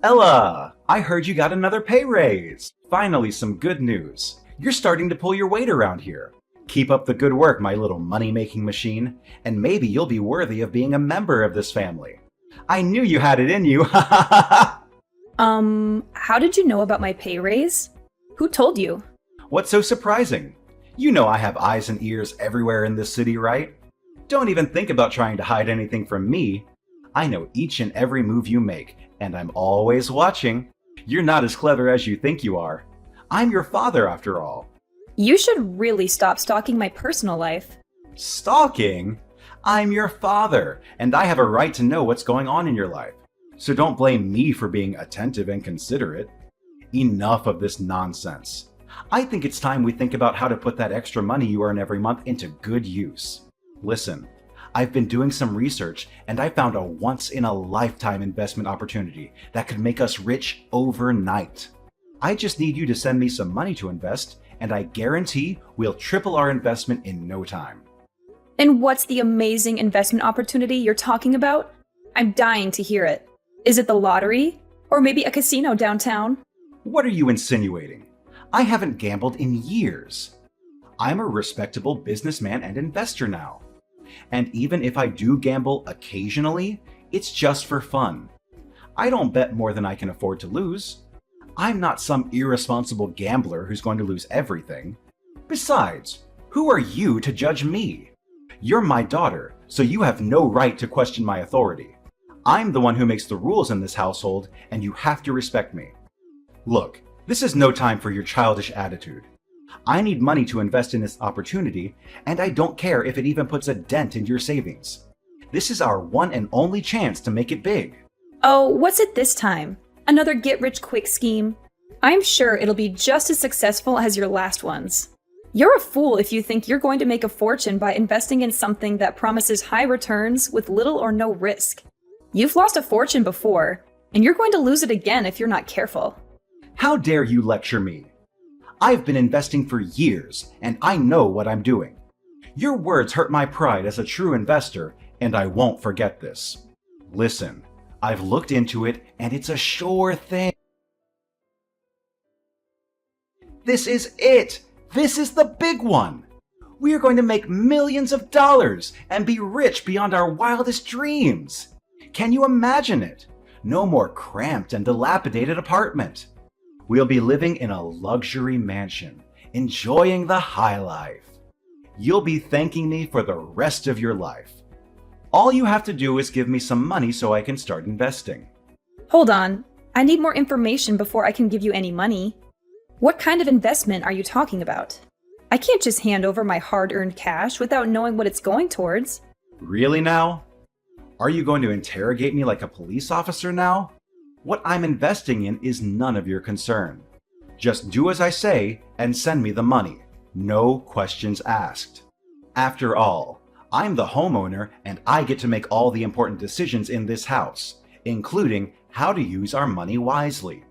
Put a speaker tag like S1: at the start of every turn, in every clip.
S1: Ella, I heard you got another pay raise. Finally, some good news. You're starting to pull your weight around here. Keep up the good work, my little money-making machine, and maybe you'll be worthy of being a member of this family. I knew you had it in you.
S2: How did you know about my pay raise? Who told you?
S1: What's so surprising? You know I have eyes and ears everywhere in this city, right? Don't even think about trying to hide anything from me. I know each and every move you make, and I'm always watching. You're not as clever as you think you are. I'm your father, after all.
S2: You should really stop stalking my personal life.
S1: Stalking? I'm your father, and I have a right to know what's going on in your life. So don't blame me for being attentive and considerate. Enough of this nonsense. I think it's time we think about how to put that extra money you earn every month into good use. Listen, I've been doing some research and I found a once-in-a-lifetime investment opportunity that could make us rich overnight. I just need you to send me some money to invest, and I guarantee we'll triple our investment in no time.
S2: And what's the amazing investment opportunity you're talking about? I'm dying to hear it. Is it the lottery? Or maybe a casino downtown?
S1: What are you insinuating? I haven't gambled in years. I'm a respectable businessman and investor now. And even if I do gamble occasionally, it's just for fun. I don't bet more than I can afford to lose. I'm not some irresponsible gambler who's going to lose everything. Besides, who are you to judge me? You're my daughter, so you have no right to question my authority. I'm the one who makes the rules in this household, and you have to respect me. Look, this is no time for your childish attitude. I need money to invest in this opportunity, and I don't care if it even puts a dent in your savings. This is our one and only chance to make it big.
S2: Oh, what's it this time? Another get-rich-quick scheme? I'm sure it'll be just as successful as your last ones. You're a fool if you think you're going to make a fortune by investing in something that promises high returns with little or no risk. You've lost a fortune before, and you're going to lose it again if you're not careful.
S1: How dare you lecture me? I've been investing for years, and I know what I'm doing. Your words hurt my pride as a true investor, and I won't forget this. Listen, I've looked into it, and it's a sure thing. This is it! This is the big one! We are going to make millions of dollars and be rich beyond our wildest dreams. Can you imagine it? No more cramped and dilapidated apartment. We'll be living in a luxury mansion, enjoying the high life. You'll be thanking me for the rest of your life. All you have to do is give me some money so I can start investing.
S2: Hold on. I need more information before I can give you any money. What kind of investment are you talking about? I can't just hand over my hard-earned cash without knowing what it's going towards.
S1: Really now? Are you going to interrogate me like a police officer now? What I'm investing in is none of your concern. Just do as I say and send me the money. No questions asked. After all, I'm the homeowner and I get to make all the important decisions in this house, including how to use our money wisely.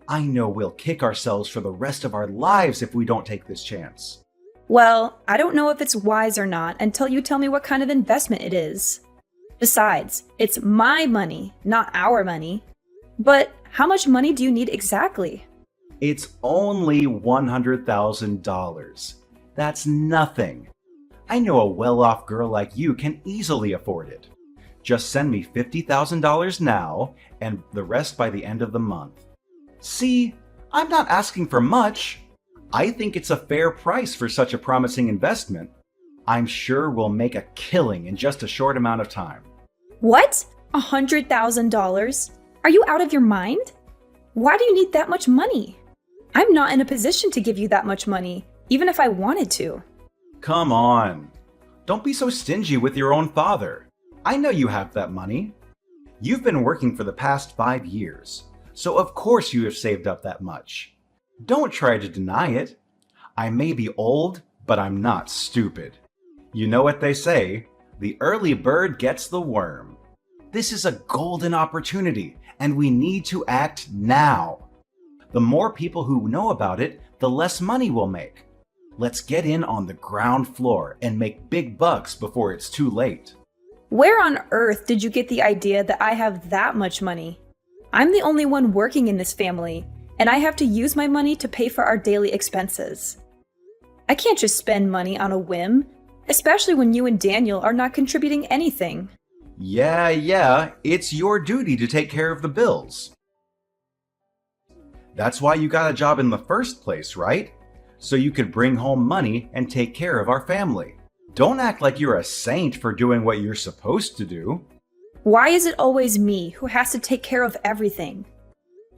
S1: I know we'll kick ourselves for the rest of our lives if we don't take this chance.
S2: Well, I don't know if it's wise or not until you tell me what kind of investment it is. Besides, it's my money, not our money. But how much money do you need exactly?
S1: It's only $100,000. That's nothing. I know a well-off girl like you can easily afford it. Just send me $50,000 now and the rest by the end of the month. See, I'm not asking for much. I think it's a fair price for such a promising investment. I'm sure we'll make a killing in just a short amount of time.
S2: What? $100,000? Are you out of your mind? Why do you need that much money? I'm not in a position to give you that much money, even if I wanted to.
S1: Come on. Don't be so stingy with your own father. I know you have that money. You've been working for the past 5 years, so of course you have saved up that much. Don't try to deny it. I may be old, but I'm not stupid. You know what they say, the early bird gets the worm. This is a golden opportunity, and we need to act now. The more people who know about it, the less money we'll make. Let's get in on the ground floor and make big bucks before it's too late.
S2: Where on earth did you get the idea that I have that much money? I'm the only one working in this family, and I have to use my money to pay for our daily expenses. I can't just spend money on a whim, especially when you and Daniel are not contributing anything.
S1: Yeah, it's your duty to take care of the bills. That's why you got a job in the first place, right? So you could bring home money and take care of our family. Don't act like you're a saint for doing what you're supposed to do.
S2: Why is it always me who has to take care of everything?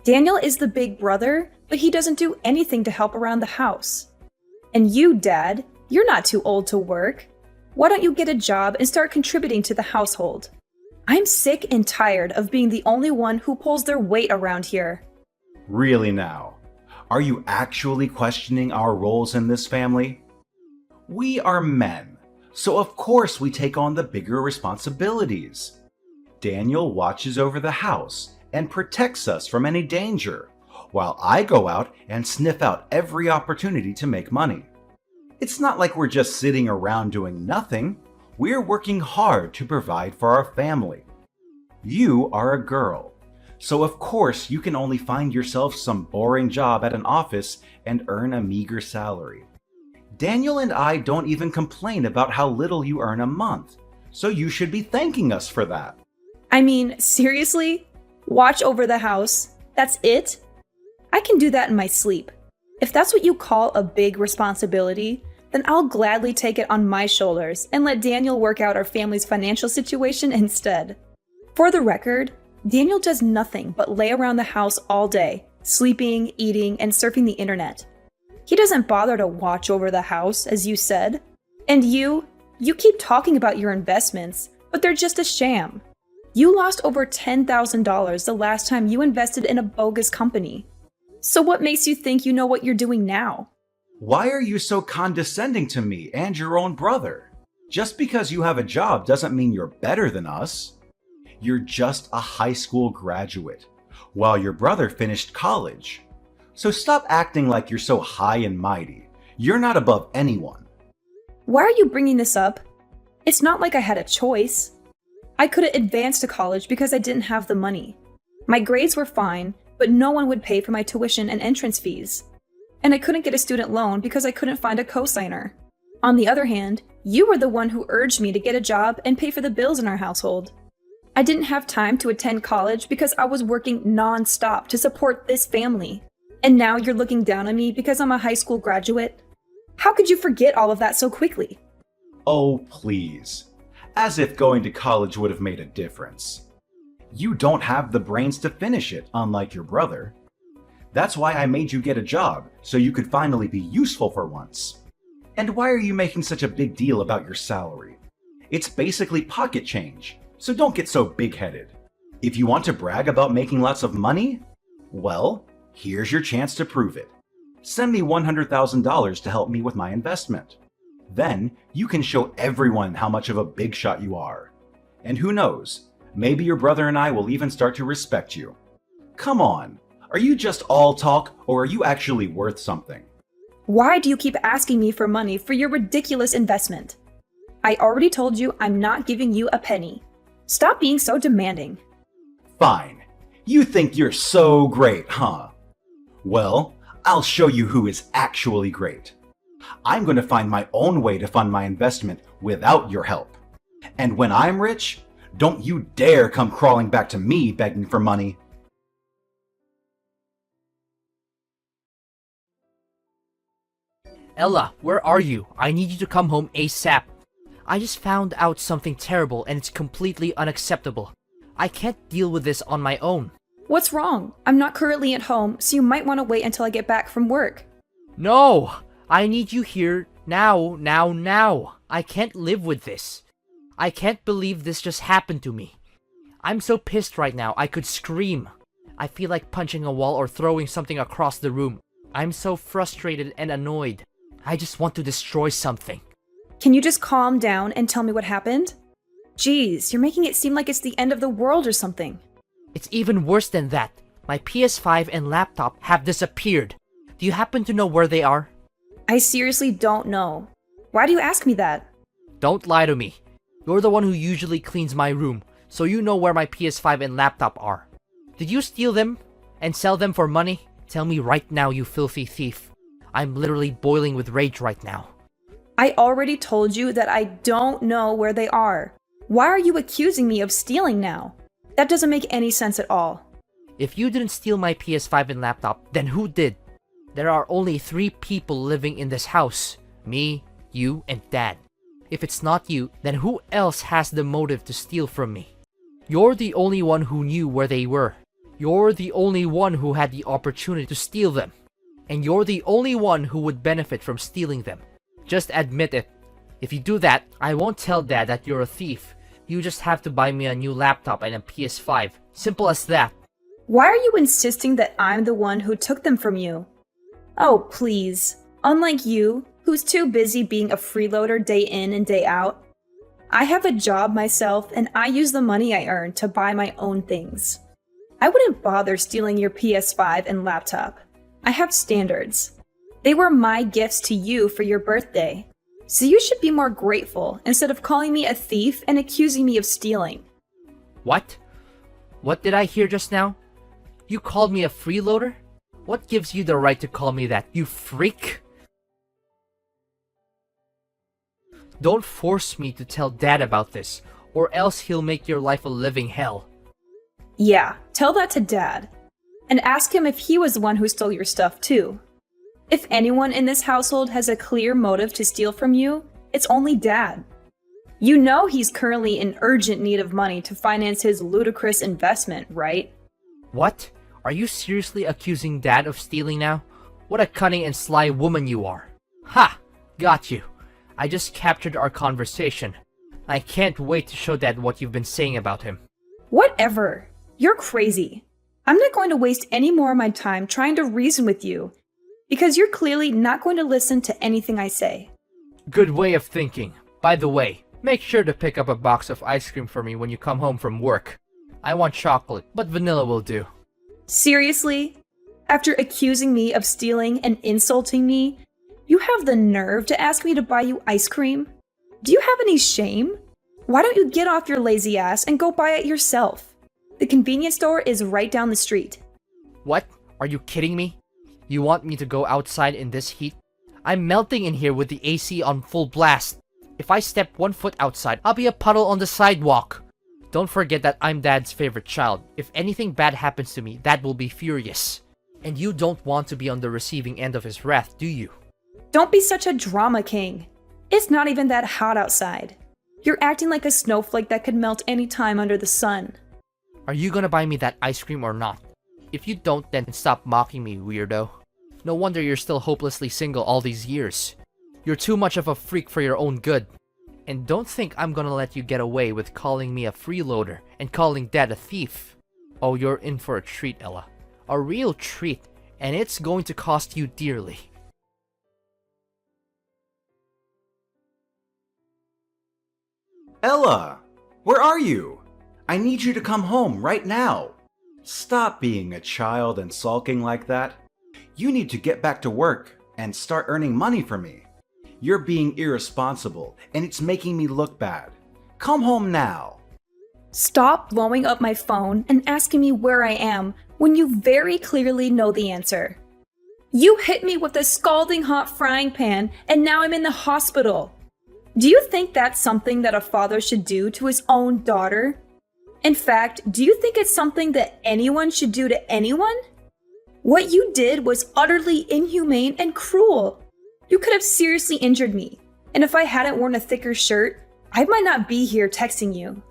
S2: Daniel is the big brother, but he doesn't do anything to help around the house. And you, Dad, you're not too old to work. Why don't you get a job and start contributing to the household? I'm sick and tired of being the only one who pulls their weight around here.
S1: Really now? Are you actually questioning our roles in this family? We are men, so of course we take on the bigger responsibilities. Daniel watches over the house and protects us from any danger, while I go out and sniff out every opportunity to make money. It's not like we're just sitting around doing nothing. We're working hard to provide for our family. You are a girl, so of course you can only find yourself some boring job at an office and earn a meager salary. Daniel and I don't even complain about how little you earn a month, so you should be thanking us for that.
S2: I mean, seriously? Watch over the house? That's it? I can do that in my sleep. If that's what you call a big responsibility, then I'll gladly take it on my shoulders and let Daniel work out our family's financial situation instead. For the record, Daniel does nothing but lay around the house all day, sleeping, eating, and surfing the internet. He doesn't bother to watch over the house, as you said. And you keep talking about your investments, but they're just a sham. You lost over $10,000 the last time you invested in a bogus company. So what makes you think you know what you're doing now?
S1: Why are you so condescending to me and your own brother? Just because you have a job doesn't mean you're better than us. You're just a high school graduate, while your brother finished college. So stop acting like you're so high and mighty. You're not above anyone.
S2: Why are you bringing this up? It's not like I had a choice. I couldn't advance to college because I didn't have the money. My grades were fine, but no one would pay for my tuition and entrance fees. And I couldn't get a student loan because I couldn't find a cosigner. On the other hand, you were the one who urged me to get a job and pay for the bills in our household. I didn't have time to attend college because I was working non-stop to support this family. And now you're looking down on me because I'm a high school graduate? How could you forget all of that so quickly?
S1: Oh, please. As if going to college would have made a difference. You don't have the brains to finish it, unlike your brother. That's why I made you get a job, so you could finally be useful for once. And why are you making such a big deal about your salary? It's basically pocket change, so don't get so big-headed. If you want to brag about making lots of money, well, here's your chance to prove it. Send me $100,000 to help me with my investment. Then you can show everyone how much of a big shot you are. And who knows, maybe your brother and I will even start to respect you. Come on, are you just all talk or are you actually worth something?
S2: Why do you keep asking me for money for your ridiculous investment? I already told you I'm not giving you a penny. Stop being so demanding.
S1: Fine. You think you're so great, huh? Well, I'll show you who is actually great. I'm going to find my own way to fund my investment without your help. And when I'm rich, don't you dare come crawling back to me begging for money.
S3: Ella, where are you? I need you to come home ASAP. I just found out something terrible and it's completely unacceptable. I can't deal with this on my own.
S2: What's wrong? I'm not currently at home, so you might want to wait until I get back from work.
S3: No! I need you here now. I can't live with this. I can't believe this just happened to me. I'm so pissed right now, I could scream. I feel like punching a wall or throwing something across the room. I'm so frustrated and annoyed. I just want to destroy something.
S2: Can you just calm down and tell me what happened? Jeez, you're making it seem like it's the end of the world or something.
S3: It's even worse than that. My PS5 and laptop have disappeared. Do you happen to know where they are?
S2: I seriously don't know. Why do you ask me that?
S3: Don't lie to me. You're the one who usually cleans my room, so you know where my PS5 and laptop are. Did you steal them and sell them for money? Tell me right now, you filthy thief. I'm literally boiling with rage right now.
S2: I already told you that I don't know where they are. Why are you accusing me of stealing now? That doesn't make any sense at all.
S3: If you didn't steal my PS5 and laptop, then who did? There are only 3 people living in this house. Me, you, and Dad. If it's not you, then who else has the motive to steal from me? You're the only one who knew where they were. You're the only one who had the opportunity to steal them. And you're the only one who would benefit from stealing them. Just admit it. If you do that, I won't tell Dad that you're a thief. You just have to buy me a new laptop and a PS5. Simple as that.
S2: Why are you insisting that I'm the one who took them from you? Oh, please. Unlike you, who's too busy being a freeloader day in and day out, I have a job myself and I use the money I earn to buy my own things. I wouldn't bother stealing your PS5 and laptop. I have standards. They were my gifts to you for your birthday. So you should be more grateful instead of calling me a thief and accusing me of stealing.
S3: What? What did I hear just now? You called me a freeloader? What gives you the right to call me that, you freak? Don't force me to tell Dad about this, or else he'll make your life a living hell.
S2: Yeah, tell that to Dad. And ask him if he was the one who stole your stuff too. If anyone in this household has a clear motive to steal from you, it's only Dad. You know he's currently in urgent need of money to finance his ludicrous investment, right?
S3: What? Are you seriously accusing Dad of stealing now? What a cunning and sly woman you are. Ha! Got you. I just captured our conversation. I can't wait to show Dad what you've been saying about him.
S2: Whatever. You're crazy. I'm not going to waste any more of my time trying to reason with you, because you're clearly not going to listen to anything I say.
S3: Good way of thinking. By the way, make sure to pick up a box of ice cream for me when you come home from work. I want chocolate, but vanilla will do.
S2: Seriously? After accusing me of stealing and insulting me, you have the nerve to ask me to buy you ice cream? Do you have any shame? Why don't you get off your lazy ass and go buy it yourself? The convenience store is right down the street.
S3: What? Are you kidding me? You want me to go outside in this heat? I'm melting in here with the AC on full blast. If I step 1 foot outside, I'll be a puddle on the sidewalk. Don't forget that I'm Dad's favorite child. If anything bad happens to me, Dad will be furious. And you don't want to be on the receiving end of his wrath, do you?
S2: Don't be such a drama king. It's not even that hot outside. You're acting like a snowflake that could melt any time under the sun.
S3: Are you gonna buy me that ice cream or not? If you don't, then stop mocking me, weirdo. No wonder you're still hopelessly single all these years. You're too much of a freak for your own good. And don't think I'm gonna let you get away with calling me a freeloader and calling Dad a thief. Oh, you're in for a treat, Ella. A real treat, and it's going to cost you dearly.
S1: Ella, where are you? I need you to come home right now. Stop being a child and sulking like that. You need to get back to work and start earning money for me. You're being irresponsible, and it's making me look bad. Come home now.
S2: Stop blowing up my phone and asking me where I am when you very clearly know the answer. You hit me with a scalding hot frying pan, and now I'm in the hospital. Do you think that's something that a father should do to his own daughter? In fact, do you think it's something that anyone should do to anyone? What you did was utterly inhumane and cruel. You could have seriously injured me, and if I hadn't worn a thicker shirt, I might not be here texting you.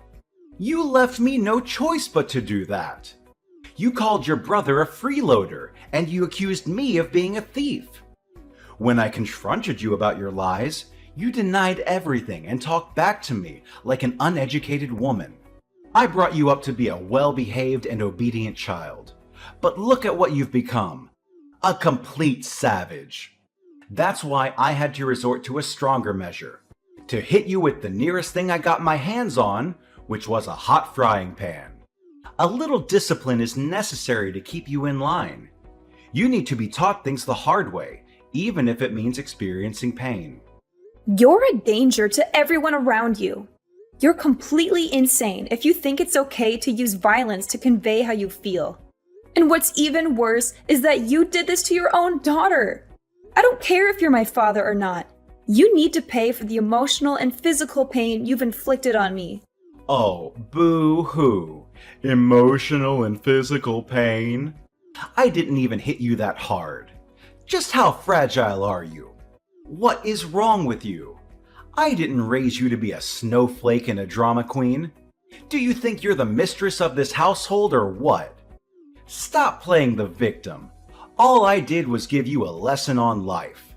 S1: You left me no choice but to do that. You called your brother a freeloader, and you accused me of being a thief. When I confronted you about your lies, you denied everything and talked back to me like an uneducated woman. I brought you up to be a well-behaved and obedient child. But look at what you've become. A complete savage. That's why I had to resort to a stronger measure. To hit you with the nearest thing I got my hands on, which was a hot frying pan. A little discipline is necessary to keep you in line. You need to be taught things the hard way, even if it means experiencing pain.
S2: You're a danger to everyone around you. You're completely insane if you think it's okay to use violence to convey how you feel. And what's even worse is that you did this to your own daughter. I don't care if you're my father or not. You need to pay for the emotional and physical pain you've inflicted on me.
S1: Oh, boo-hoo. Emotional and physical pain? I didn't even hit you that hard. Just how fragile are you? What is wrong with you? I didn't raise you to be a snowflake and a drama queen. Do you think you're the mistress of this household or what? Stop playing the victim. All I did was give you a lesson on life.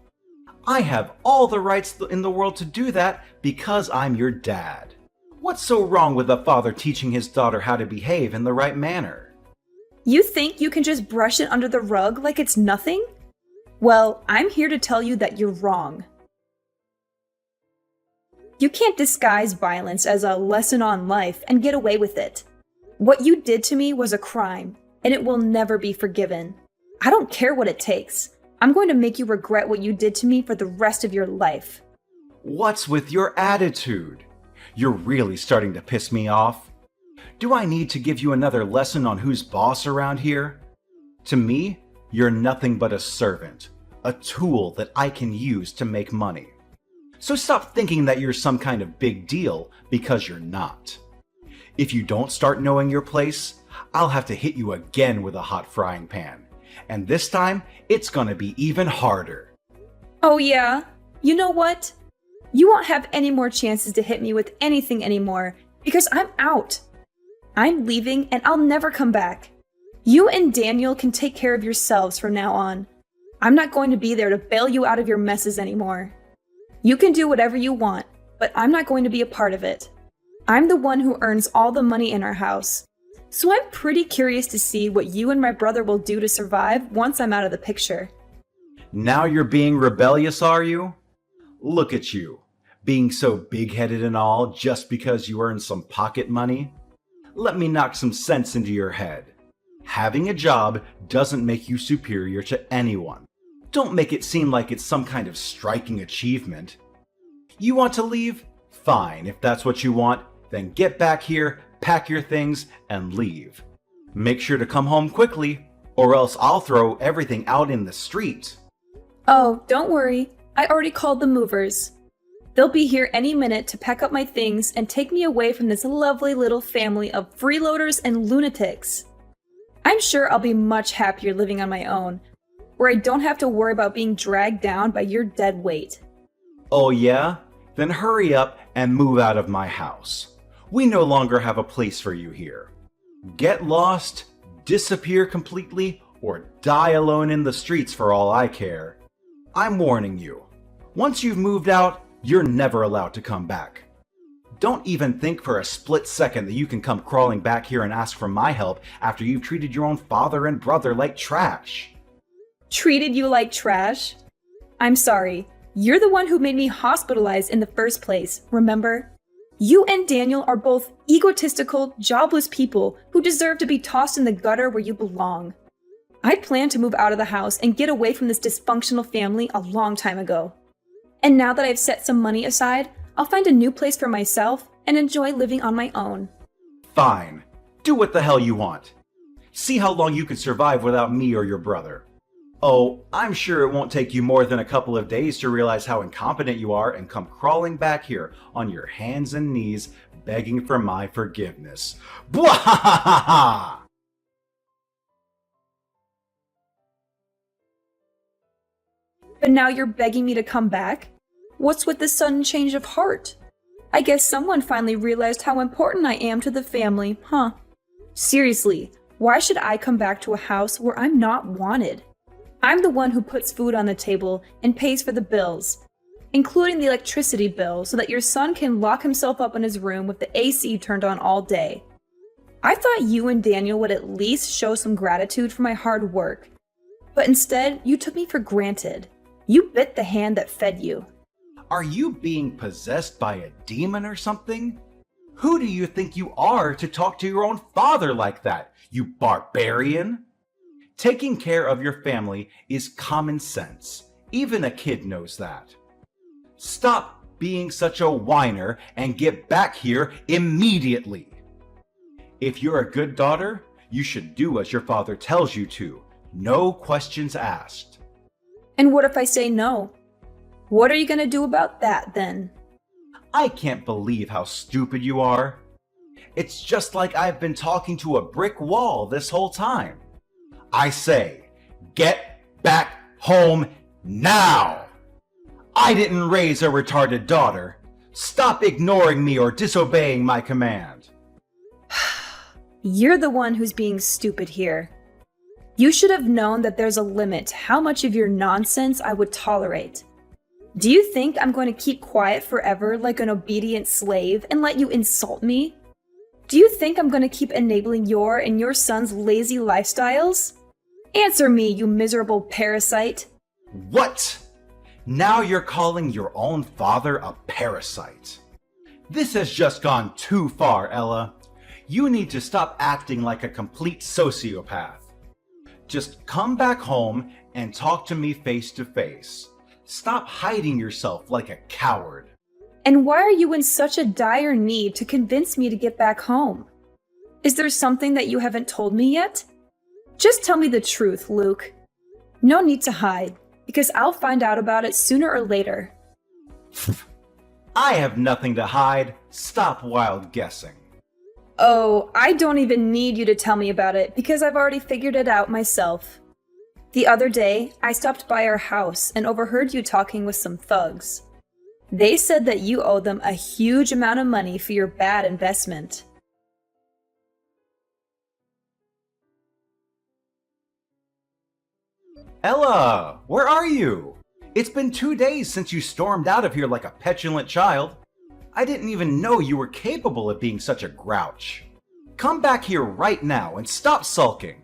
S1: I have all the rights in the world to do that because I'm your dad. What's so wrong with a father teaching his daughter how to behave in the right manner?
S2: You think you can just brush it under the rug like it's nothing? Well, I'm here to tell you that you're wrong. You can't disguise violence as a lesson on life and get away with it. What you did to me was a crime, and it will never be forgiven. I don't care what it takes. I'm going to make you regret what you did to me for the rest of your life.
S1: What's with your attitude? You're really starting to piss me off. Do I need to give you another lesson on who's boss around here? To me, you're nothing but a servant, a tool that I can use to make money. So stop thinking that you're some kind of big deal, because you're not. If you don't start knowing your place, I'll have to hit you again with a hot frying pan. And this time, it's gonna be even harder.
S2: Oh yeah? You know what? You won't have any more chances to hit me with anything anymore, because I'm out. I'm leaving and I'll never come back. You and Daniel can take care of yourselves from now on. I'm not going to be there to bail you out of your messes anymore. You can do whatever you want, but I'm not going to be a part of it. I'm the one who earns all the money in our house. So I'm pretty curious to see what you and my brother will do to survive once I'm out of the picture.
S1: Now you're being rebellious, are you? Look at you, being so big-headed and all just because you earn some pocket money. Let me knock some sense into your head. Having a job doesn't make you superior to anyone. Don't make it seem like it's some kind of striking achievement. You want to leave? Fine, if that's what you want, then get back here, pack your things, and leave. Make sure to come home quickly, or else I'll throw everything out in the street.
S2: Oh, don't worry. I already called the movers. They'll be here any minute to pack up my things and take me away from this lovely little family of freeloaders and lunatics. I'm sure I'll be much happier living on my own, where I don't have to worry about being dragged down by your dead weight.
S1: Oh yeah? Then hurry up and move out of my house. We no longer have a place for you here. Get lost, disappear completely, or die alone in the streets for all I care. I'm warning you. Once you've moved out, you're never allowed to come back. Don't even think for a split second that you can come crawling back here and ask for my help after you've treated your own father and brother like trash.
S2: Treated you like trash? I'm sorry. You're the one who made me hospitalized in the first place, remember? You and Daniel are both egotistical, jobless people who deserve to be tossed in the gutter where you belong. I planned to move out of the house and get away from this dysfunctional family a long time ago. And now that I've set some money aside, I'll find a new place for myself and enjoy living on my own.
S1: Fine. Do what the hell you want. See how long you can survive without me or your brother. Oh, I'm sure it won't take you more than a couple of days to realize how incompetent you are and come crawling back here on your hands and knees begging for my forgiveness. Bwahahaha!
S2: But now you're begging me to come back? What's with this sudden change of heart? I guess someone finally realized how important I am to the family, huh? Seriously, why should I come back to a house where I'm not wanted? I'm the one who puts food on the table and pays for the bills, including the electricity bill so that your son can lock himself up in his room with the AC turned on all day. I thought you and Daniel would at least show some gratitude for my hard work, but instead you took me for granted. You bit the hand that fed you.
S1: Are you being possessed by a demon or something? Who do you think you are to talk to your own father like that, you barbarian? Taking care of your family is common sense. Even a kid knows that. Stop being such a whiner and get back here immediately. If you're a good daughter, You should do as your father tells you to. No questions asked.
S2: And what if I say no? What are you gonna do about that then?
S1: I can't believe how stupid you are. It's just like I've been talking to a brick wall this whole time. I say, get back home now! I didn't raise a retarded daughter. Stop ignoring me or disobeying my command.
S2: You're the one who's being stupid here. You should have known that there's a limit to how much of your nonsense I would tolerate. Do you think I'm going to keep quiet forever like an obedient slave and let you insult me? Do you think I'm going to keep enabling your and your son's lazy lifestyles? Answer me, you miserable parasite.
S1: What? Now you're calling your own father a parasite. This has just gone too far, Ella. You need to stop acting like a complete sociopath. Just come back home and talk to me face to face. Stop hiding yourself like a coward.
S2: And why are you in such a dire need to convince me to get back home? Is there something that you haven't told me yet? Just tell me the truth, Luke. No need to hide, because I'll find out about it sooner or later.
S1: I have nothing to hide. Stop wild guessing.
S2: Oh, I don't even need you to tell me about it because I've already figured it out myself. The other day, I stopped by our house and overheard you talking with some thugs. They said that you owe them a huge amount of money for your bad investment.
S1: Ella, where are you? It's been 2 days since you stormed out of here like a petulant child. I didn't even know you were capable of being such a grouch. Come back here right now and stop sulking.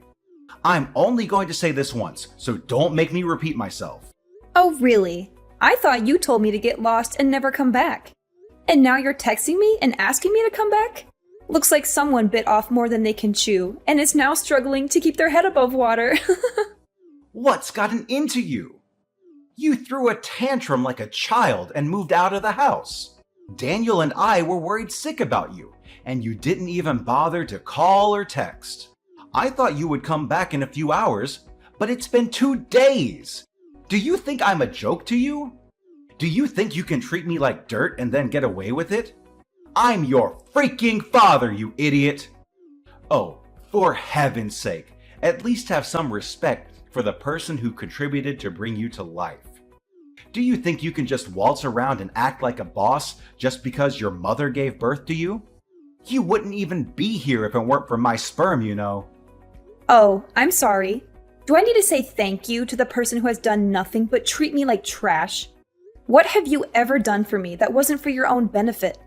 S1: I'm only going to say this once, so don't make me repeat myself.
S2: Oh, really? I thought you told me to get lost and never come back. And now you're texting me and asking me to come back? Looks like someone bit off more than they can chew and is now struggling to keep their head above water.
S1: What's gotten into you? You threw a tantrum like a child and moved out of the house. Daniel and I were worried sick about you, and you didn't even bother to call or text. I thought you would come back in a few hours, but it's been 2 days. Do you think I'm a joke to you? Do you think you can treat me like dirt and then get away with it? I'm your freaking father, you idiot! Oh, for heaven's sake, at least have some respect for the person who contributed to bring you to life. Do you think you can just waltz around and act like a boss just because your mother gave birth to you? You wouldn't even be here if it weren't for my sperm, you know.
S2: Oh, I'm sorry. Do I need to say thank you to the person who has done nothing but treat me like trash? What have you ever done for me that wasn't for your own benefit?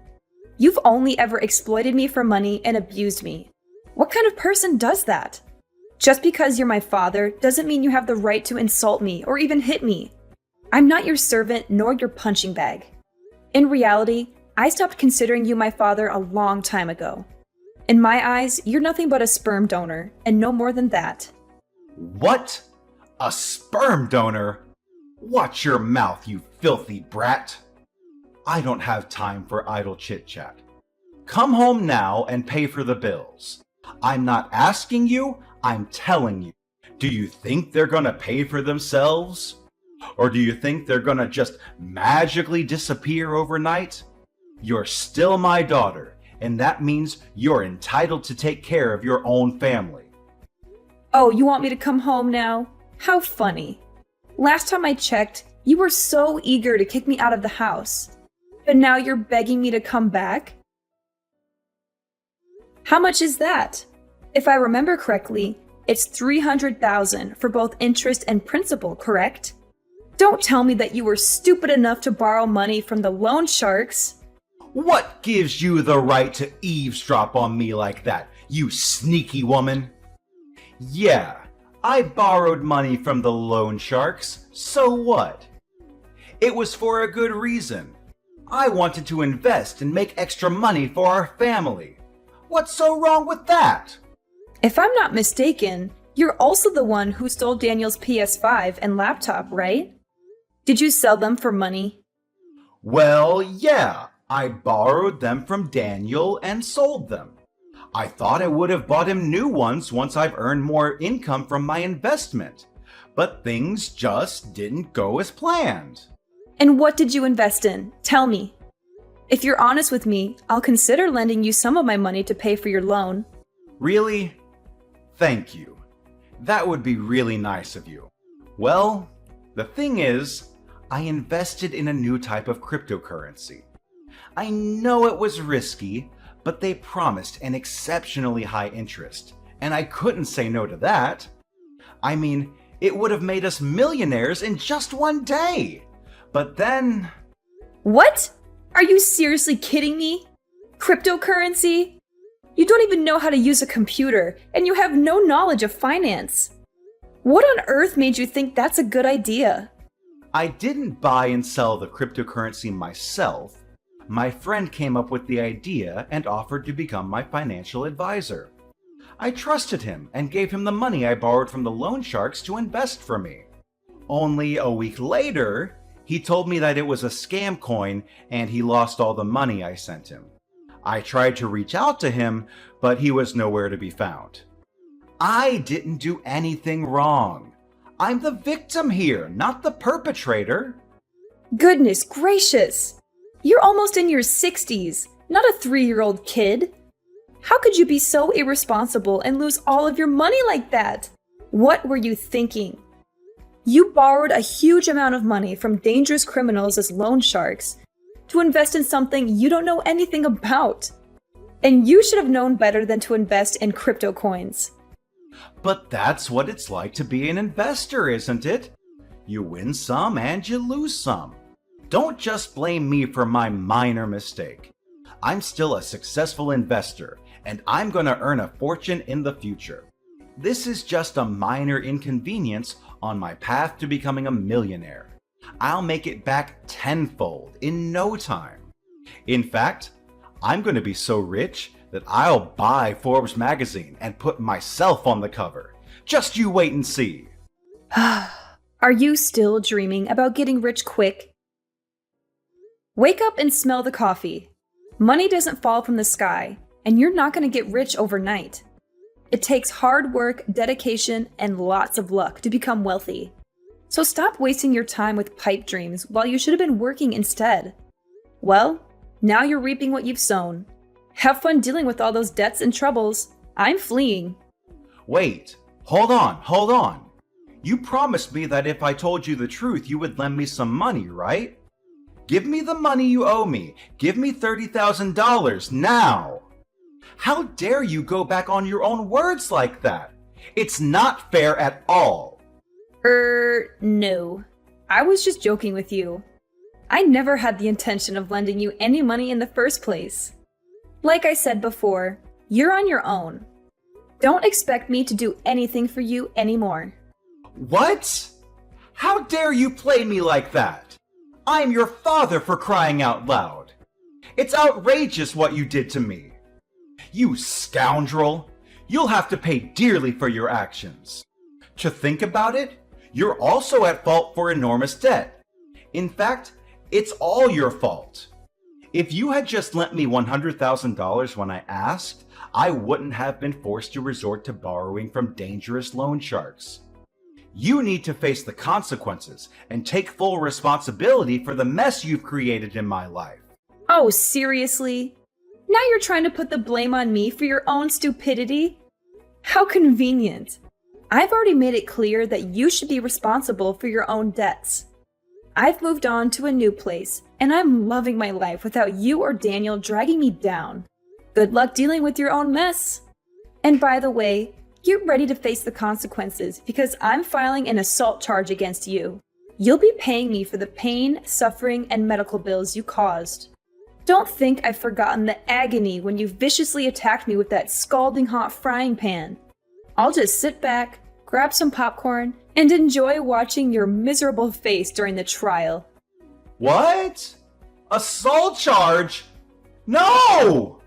S2: You've only ever exploited me for money and abused me. What kind of person does that? Just because you're my father doesn't mean you have the right to insult me or even hit me. I'm not your servant nor your punching bag. In reality, I stopped considering you my father a long time ago. In my eyes, you're nothing but a sperm donor, and no more than that.
S1: What? A sperm donor? Watch your mouth, you filthy brat. I don't have time for idle chit-chat. Come home now and pay for the bills. I'm not asking you, I'm telling you. Do you think they're gonna pay for themselves? Or do you think they're gonna just magically disappear overnight? You're still my daughter, and that means you're entitled to take care of your own family.
S2: Oh, you want me to come home now? How funny. Last time I checked, you were so eager to kick me out of the house. But now you're begging me to come back? How much is that? If I remember correctly, it's $300,000 for both interest and principal, correct? Don't tell me that you were stupid enough to borrow money from the loan sharks.
S1: What gives you the right to eavesdrop on me like that, you sneaky woman? Yeah, I borrowed money from the loan sharks, so what? It was for a good reason. I wanted to invest and make extra money for our family. What's so wrong with that?
S2: If I'm not mistaken, you're also the one who stole Daniel's PS5 and laptop, right? Did you sell them for money?
S1: Well, yeah, I borrowed them from Daniel and sold them. I thought I would have bought him new ones once I've earned more income from my investment, but things just didn't go as planned.
S2: And what did you invest in? Tell me. If you're honest with me, I'll consider lending you some of my money to pay for your loan.
S1: Really? Thank you. That would be really nice of you. Well, the thing is, I invested in a new type of cryptocurrency. I know it was risky, but they promised an exceptionally high interest, and I couldn't say no to that. I mean, it would have made us millionaires in just one day. But then...
S2: What? Are you seriously kidding me? Cryptocurrency? You don't even know how to use a computer, and you have no knowledge of finance. What on earth made you think that's a good idea?
S1: I didn't buy and sell the cryptocurrency myself. My friend came up with the idea and offered to become my financial advisor. I trusted him and gave him the money I borrowed from the loan sharks to invest for me. Only a week later, he told me that it was a scam coin and he lost all the money I sent him. I tried to reach out to him, but he was nowhere to be found. I didn't do anything wrong. I'm the victim here, not the perpetrator.
S2: Goodness gracious! You're almost in your 60s, not a 3-year-old kid. How could you be so irresponsible and lose all of your money like that? What were you thinking? You borrowed a huge amount of money from dangerous criminals as loan sharks to invest in something you don't know anything about. And you should have known better than to invest in crypto coins.
S1: But that's what it's like to be an investor, isn't it? You win some and you lose some. Don't just blame me for my minor mistake. I'm still a successful investor, and I'm going to earn a fortune in the future. This is just a minor inconvenience on my path to becoming a millionaire. I'll make it back tenfold in no time. In fact, I'm going to be so rich that I'll buy Forbes magazine and put myself on the cover. Just you wait and see.
S2: Are you still dreaming about getting rich quick? Wake up and smell the coffee. Money doesn't fall from the sky, and you're not going to get rich overnight. It takes hard work, dedication, and lots of luck to become wealthy. So stop wasting your time with pipe dreams while you should have been working instead. Well, now you're reaping what you've sown. Have fun dealing with all those debts and troubles. I'm fleeing.
S1: Wait, hold on. You promised me that if I told you the truth, you would lend me some money, right? Give me the money you owe me. Give me $30,000 now. How dare you go back on your own words like that? It's not fair at all.
S2: No. I was just joking with you. I never had the intention of lending you any money in the first place. Like I said before, you're on your own. Don't expect me to do anything for you anymore.
S1: What? How dare you play me like that? I'm your father, for crying out loud. It's outrageous what you did to me. You scoundrel! You'll have to pay dearly for your actions. To think about it, you're also at fault for enormous debt. In fact, it's all your fault. If you had just lent me $100,000 when I asked, I wouldn't have been forced to resort to borrowing from dangerous loan sharks. You need to face the consequences and take full responsibility for the mess you've created in my life.
S2: Oh, seriously? Now you're trying to put the blame on me for your own stupidity? How convenient. I've already made it clear that you should be responsible for your own debts. I've moved on to a new place, and I'm loving my life without you or Daniel dragging me down. Good luck dealing with your own mess. And by the way, get ready to face the consequences because I'm filing an assault charge against you. You'll be paying me for the pain, suffering, and medical bills you caused. Don't think I've forgotten the agony when you viciously attacked me with that scalding hot frying pan. I'll just sit back, grab some popcorn, and enjoy watching your miserable face during the trial.
S1: What? Assault charge? No!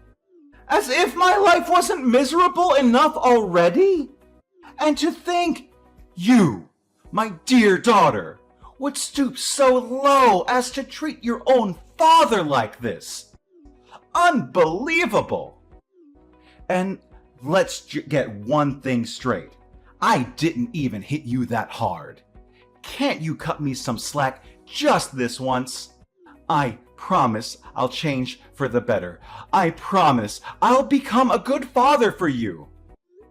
S1: As if my life wasn't miserable enough already? And to think you, my dear daughter, would stoop so low as to treat your own father like this. Unbelievable! And let's get one thing straight. I didn't even hit you that hard. Can't you cut me some slack just this once? I promise I'll change for the better. I promise I'll become a good father for you.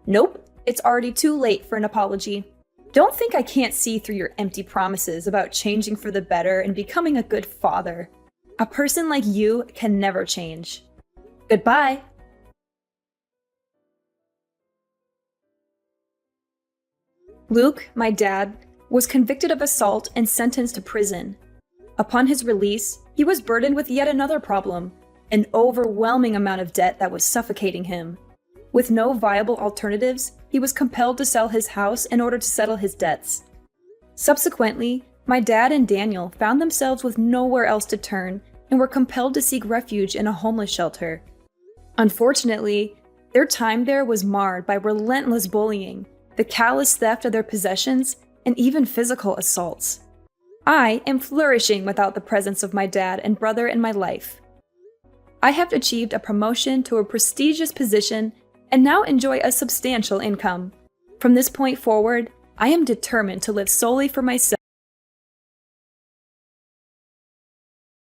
S2: Nope, it's already too late for an apology. Don't think I can't see through your empty promises about changing for the better and becoming a good father. A person like you can never change. Goodbye. Luke, my dad, was convicted of assault and sentenced to prison. Upon his release, he was burdened with yet another problem, an overwhelming amount of debt that was suffocating him. With no viable alternatives, he was compelled to sell his house in order to settle his debts. Subsequently, my dad and Daniel found themselves with nowhere else to turn and were compelled to seek refuge in a homeless shelter. Unfortunately, their time there was marred by relentless bullying, the callous theft of their possessions, and even physical assaults. I am flourishing without the presence of my dad and brother in my life. I have achieved a promotion to a prestigious position and now enjoy a substantial income. From this point forward, I am determined to live solely for myself